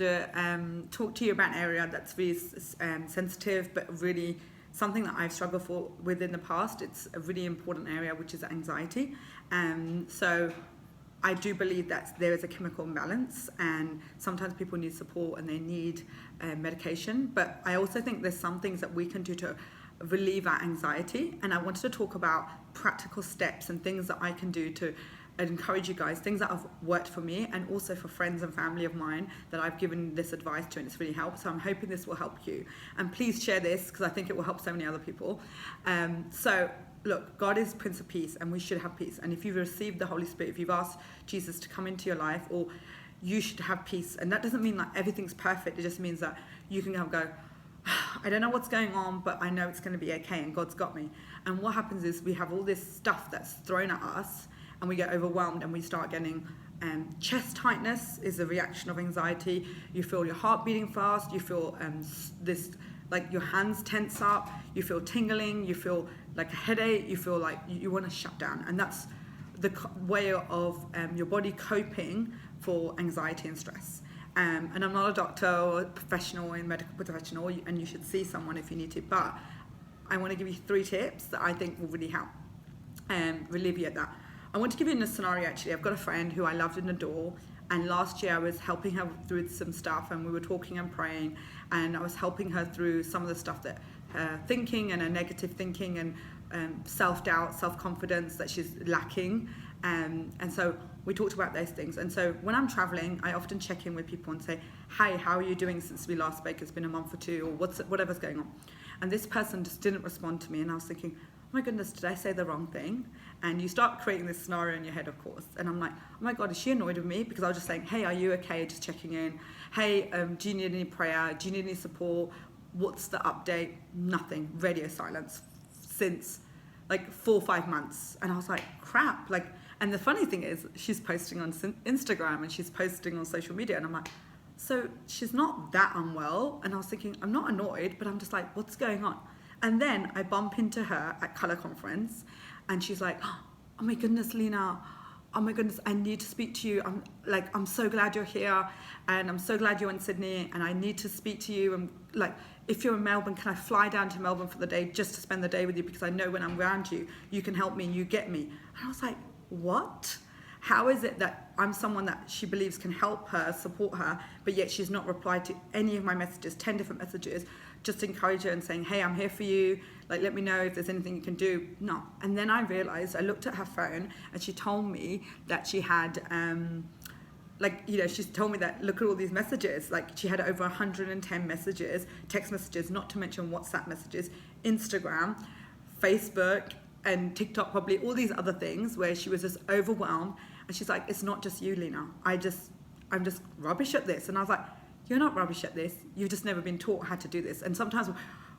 to talk to you about an area that's really sensitive, but really something that I've struggled with in the past. It's a really important area, which is anxiety. So I do believe that there is a chemical imbalance, and sometimes people need support and they need medication. But I also think there's some things that we can do to relieve our anxiety. And I wanted to talk about practical steps and things that I can do to encourage you guys, things that have worked for me and also for friends and family of mine that I've given this advice to, and it's really helped. So I'm hoping this will help you, and please share this because I think it will help so many other people. So look, God is Prince of Peace, and we should have peace. And if you've received the Holy Spirit, if you've asked Jesus to come into your life, or you should have peace. And that doesn't mean that everything's perfect. It just means that you can go, I don't know what's going on, but I know it's going to be okay, and God's got me. And what happens is we have all this stuff that's thrown at us, and we get overwhelmed, and we start getting chest tightness is a reaction of anxiety. You feel your heart beating fast. You feel like your hands tense up. You feel tingling. You feel like a headache. You feel like you want to shut down. And that's the way of your body coping for anxiety and stress. And I'm not a doctor or a professional, a medical professional, and you should see someone if you need to. But I want to give you 3 tips that I think will really help alleviate that. I want to give you a scenario actually. I've got a friend who I loved and adore, and last year I was helping her through some stuff, and we were talking and praying, and I was helping her through some of the stuff that her thinking and her negative thinking and self-doubt, self-confidence that she's lacking. And so we talked about those things. And so when I'm traveling, I often check in with people and say, hi, how are you doing since we last spoke? It's been a month or 2, or whatever's going on. And this person just didn't respond to me, and I was thinking, oh my goodness, did I say the wrong thing? And you start creating this scenario in your head, of course. And I'm like, oh my God, is she annoyed with me? Because I was just saying, hey, are you okay? Just checking in. Hey, do you need any prayer? Do you need any support? What's the update? Nothing. Radio silence since like 4 or 5 months. And I was like, crap. And the funny thing is, she's posting on Instagram and she's posting on social media. And I'm like, so she's not that unwell. And I was thinking, I'm not annoyed, but I'm just like, what's going on? And then I bump into her at Colour Conference, and she's like, oh my goodness, Lena, oh my goodness, I need to speak to you. I'm so glad you're here, and I'm so glad you're in Sydney, and I need to speak to you. And like, if you're in Melbourne, can I fly down to Melbourne for the day just to spend the day with you? Because I know when I'm around you, you can help me and you get me. And I was like, what? How is it that I'm someone that she believes can help her, support her, but yet she's not replied to any of my messages, 10 different messages, just encourage her and saying, hey, I'm here for you. Like, let me know if there's anything you can do. No. And then I realized, I looked at her phone, and she told me that she had, she told me that, look at all these messages. Like, she had over 110 messages, text messages, not to mention WhatsApp messages, Instagram, Facebook, and TikTok, probably all these other things where she was just overwhelmed. And she's like, it's not just you, Lena. I'm just rubbish at this. And I was like, you're not rubbish at this. You've just never been taught how to do this. And sometimes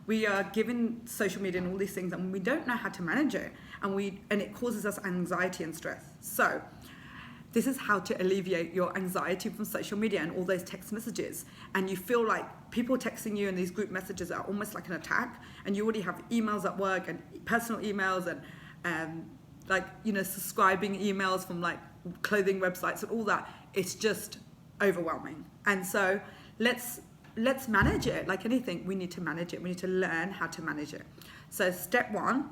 we are given social media and all these things, and we don't know how to manage it. And it causes us anxiety and stress. So this is how to alleviate your anxiety from social media and all those text messages. And you feel like people texting you in these group messages are almost like an attack. And you already have emails at work and personal emails and subscribing emails from like clothing websites and all that. It's just overwhelming. And so let's manage it. Like anything, we need to manage it. We need to learn how to manage it. So step 1,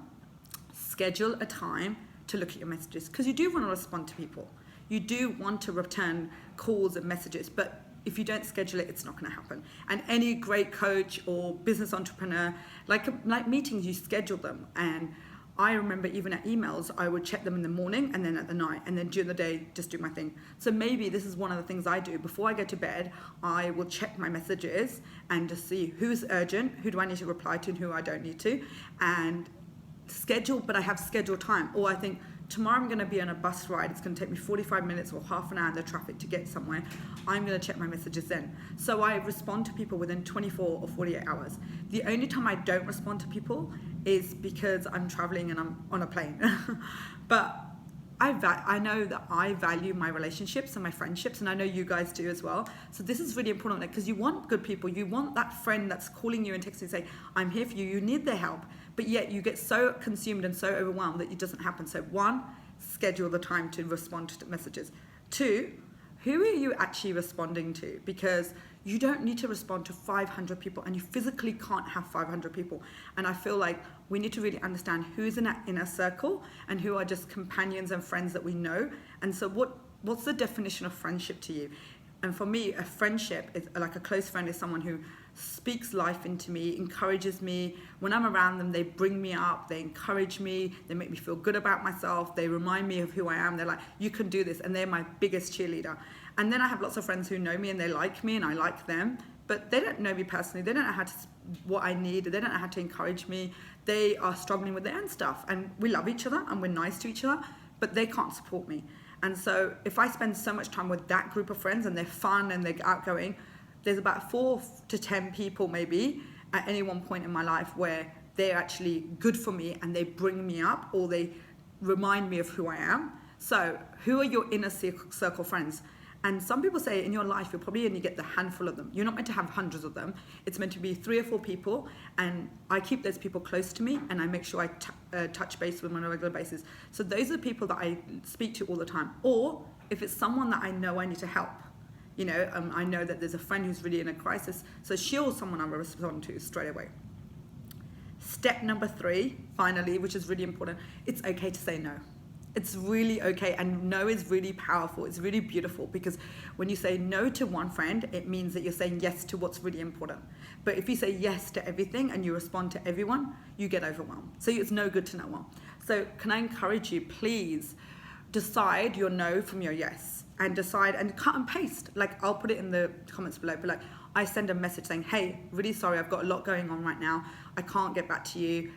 schedule a time to look at your messages, because you do want to respond to people. You do want to return calls and messages, but if you don't schedule it, it's not going to happen. And any great coach or business entrepreneur, like meetings, you schedule them. And I remember even at emails, I would check them in the morning and then at the night, and then during the day, just do my thing. So maybe this is one of the things I do. Before I go to bed, I will check my messages and just see who's urgent, who do I need to reply to and who I don't need to, and schedule, but I have scheduled time. Or I think, tomorrow I'm going to be on a bus ride. It's going to take me 45 minutes or half an hour in the traffic to get somewhere. I'm going to check my messages then. So I respond to people within 24 or 48 hours. The only time I don't respond to people is because I'm traveling and I'm on a plane. But I know that I value my relationships and my friendships, and I know you guys do as well. So this is really important, because you want good people. You want that friend that's calling you and texting you and say, I'm here for you. You need their help. But yet you get so consumed and so overwhelmed that it doesn't happen. So 1, schedule the time to respond to messages. 2, who are you actually responding to? Because You don't need to respond to 500 people, and you physically can't have 500 people. And I feel like we need to really understand who's in our inner circle and who are just companions and friends that we know. And so what's the definition of friendship to you? And for me, a friendship is like a close friend is someone who speaks life into me, encourages me. When I'm around them, they bring me up, they encourage me, they make me feel good about myself, they remind me of who I am. They're like, you can do this, and they're my biggest cheerleader. And then I have lots of friends who know me and they like me and I like them, but they don't know me personally. They don't know what I need. They don't know how to encourage me. They are struggling with their own stuff, and we love each other and we're nice to each other, but they can't support me. And so if I spend so much time with that group of friends and they're fun and they're outgoing, there's about 4 to 10 people maybe at any one point in my life where they're actually good for me and they bring me up or they remind me of who I am. So who are your inner circle friends? And some people say in your life, you'll probably only get the handful of them. You're not meant to have hundreds of them. It's meant to be 3 or 4 people. And I keep those people close to me and I make sure I touch base with them on a regular basis. So those are the people that I speak to all the time. Or if it's someone that I know I need to help, I know that there's a friend who's really in a crisis. So she'll someone I will respond to straight away. Step number 3, finally, which is really important, it's okay to say no. It's really okay, and no is really powerful. It's really beautiful, because when you say no to one friend, it means that you're saying yes to what's really important. But if you say yes to everything and you respond to everyone, you get overwhelmed. So it's no good to no one. So can I encourage you, please decide your no from your yes, and decide and cut and paste. Like, I'll put it in the comments below, but like, I send a message saying, hey, really sorry, I've got a lot going on right now. I can't get back to you.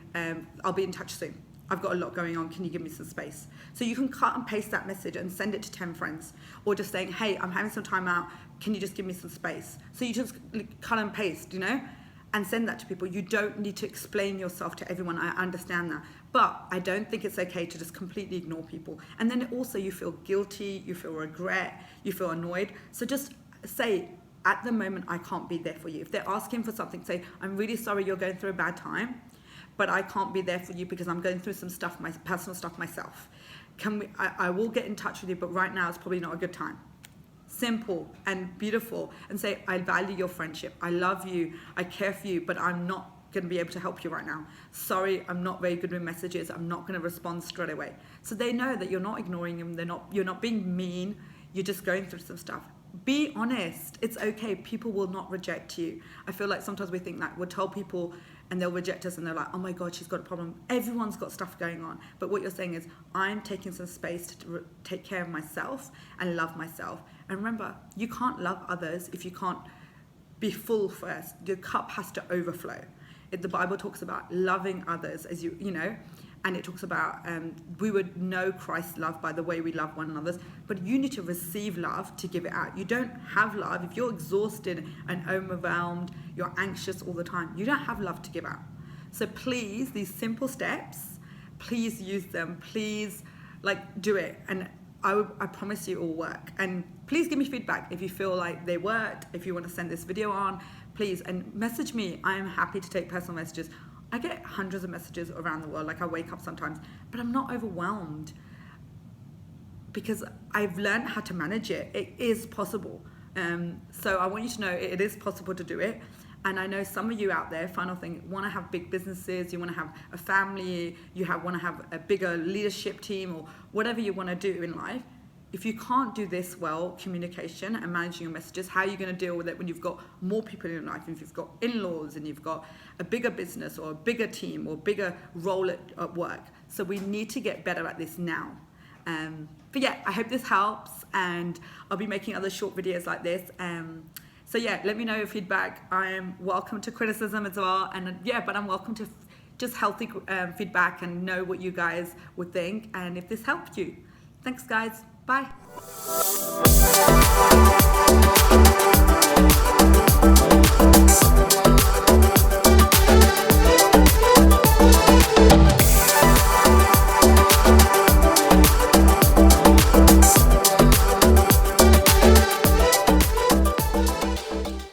I'll be in touch soon. I've got a lot going on, can you give me some space? So you can cut and paste that message and send it to 10 friends, or just saying, hey, I'm having some time out, can you just give me some space? So you just cut and paste, and send that to people. You don't need to explain yourself to everyone, I understand that. But I don't think it's okay to just completely ignore people. And then also you feel guilty, you feel regret, you feel annoyed. So just say, at the moment, I can't be there for you. If they're asking for something, say, I'm really sorry you're going through a bad time, but I can't be there for you because I'm going through some stuff, my personal stuff myself. I will get in touch with you, but right now it's probably not a good time. Simple and beautiful. And say, I value your friendship. I love you. I care for you, but I'm not going to be able to help you right now. Sorry, I'm not very good with messages. I'm not going to respond straight away. So they know that you're not ignoring them. You're not being mean. You're just going through some stuff. Be honest. It's okay. People will not reject you. I feel like sometimes we think that we'll tell people and they'll reject us and they're like, oh my God, she's got a problem. Everyone's got stuff going on. But what you're saying is, I'm taking some space to take care of myself and love myself. And remember, you can't love others if you can't be full first. Your cup has to overflow. The Bible talks about loving others as and it talks about we would know Christ's love by the way we love one another. But you need to receive love to give it out. You don't have love if you're exhausted and overwhelmed, you're anxious all the time. You don't have love to give out. So please, these simple steps, please use them. Please, do it. And I promise you it will work. And please give me feedback if you feel like they worked, if you want to send this video on, please, and message me. I am happy to take personal messages. I get hundreds of messages around the world, I wake up sometimes, but I'm not overwhelmed because I've learned how to manage it. It is possible. So I want you to know it is possible to do it. And I know some of you out there, final thing, want to have big businesses, you want to have a family, want to have a bigger leadership team, or whatever you want to do in life. If you can't do this well, communication and managing your messages, how are you going to deal with it when you've got more people in your life, if you've got in-laws and you've got a bigger business or a bigger team or bigger role at work? So we need to get better at this now. But yeah, I hope this helps, and I'll be making other short videos like this. So yeah, let me know your feedback. I am welcome to criticism as well, and but I'm welcome to just healthy feedback and know what you guys would think, and if this helped you. Thanks guys. Bye.